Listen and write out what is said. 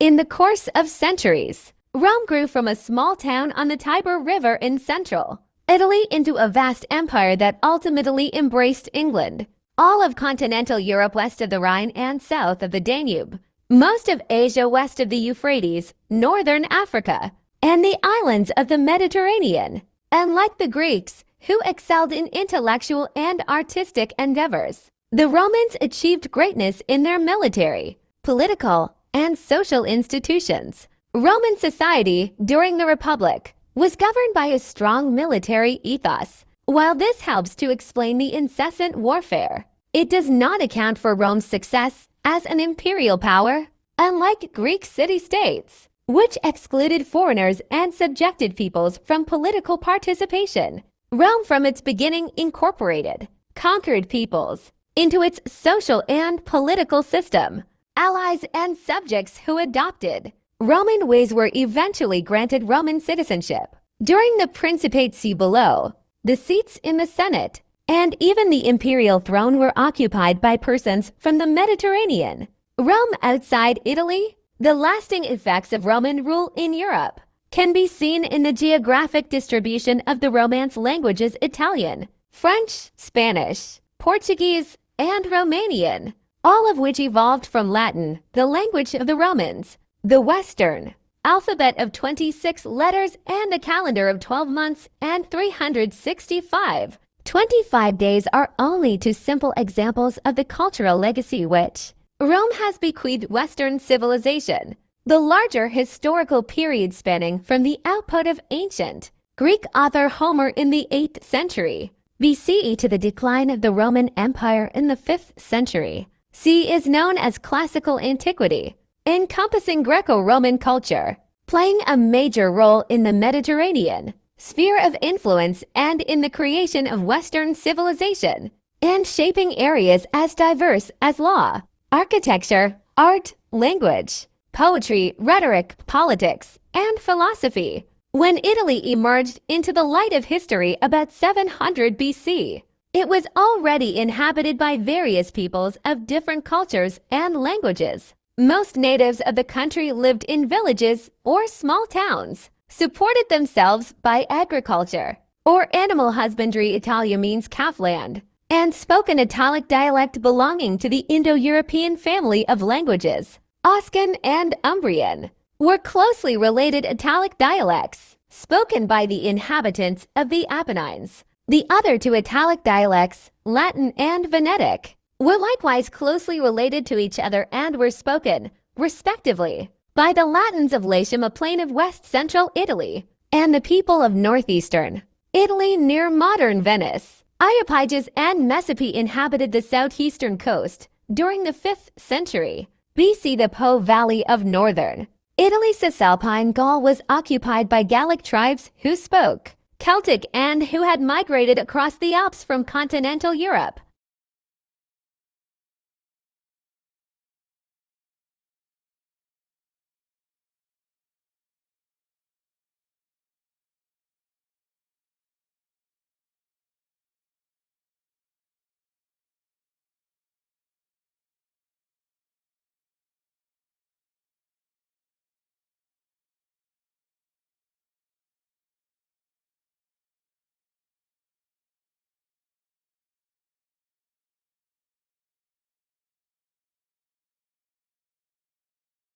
In the course of centuries, Rome grew from a small town on the Tiber River in central Italy into a vast empire that ultimately embraced England, all of continental Europe west of the Rhine and south of the Danube, most of Asia west of the Euphrates, northern Africa, and the islands of the Mediterranean. And like the Greeks, who excelled in intellectual and artistic endeavors, the Romans achieved greatness in their military, political, and social institutions. Roman society during the Republic was governed by a strong military ethos. While this helps to explain the incessant warfare, it does not account for Rome's success as an imperial power, unlike Greek city-states, which excluded foreigners and subjected peoples from political participation. Rome from its beginning incorporated, conquered peoples into its social and political system. Allies and subjects who adopted Roman ways were eventually granted Roman citizenship. During the Principates below, the seats in the Senate and even the imperial throne were occupied by persons from the Mediterranean. Rome outside Italy, the lasting effects of Roman rule in Europe can be seen in the geographic distribution of the Romance languages Italian, French, Spanish, Portuguese, and Romanian, all of which evolved from Latin, the language of the Romans. The Western alphabet of 26 letters and a calendar of 12 months and 365. 25 days are only two simple examples of the cultural legacy which Rome has bequeathed Western civilization, the larger historical period spanning from the output of ancient Greek author Homer in the 8th century BCE to the decline of the Roman Empire in the 5th century CE is known as classical antiquity, encompassing Greco-Roman culture, playing a major role in the Mediterranean sphere of influence and in the creation of Western civilization, and shaping areas as diverse as law, architecture, art, language, poetry, rhetoric, politics, and philosophy. When Italy emerged into the light of history about 700 BC, it was already inhabited by various peoples of different cultures and languages. Most natives of the country lived in villages or small towns, supported themselves by agriculture or animal husbandry. Italia means calfland, and spoke an Italic dialect belonging to the Indo-European family of languages. Oscan and Umbrian were closely related Italic dialects spoken by the inhabitants of the Apennines. The other two Italic dialects, Latin and Venetic, were likewise closely related to each other and were spoken, respectively, by the Latins of Latium, a plain of west-central Italy, and the people of northeastern Italy near modern Venice. Iapyges and Messapi inhabited the southeastern coast during the 5th century BC. The Po Valley of northern Italy, Cisalpine Gaul, was occupied by Gallic tribes who spoke Celtic and who had migrated across the Alps from continental Europe.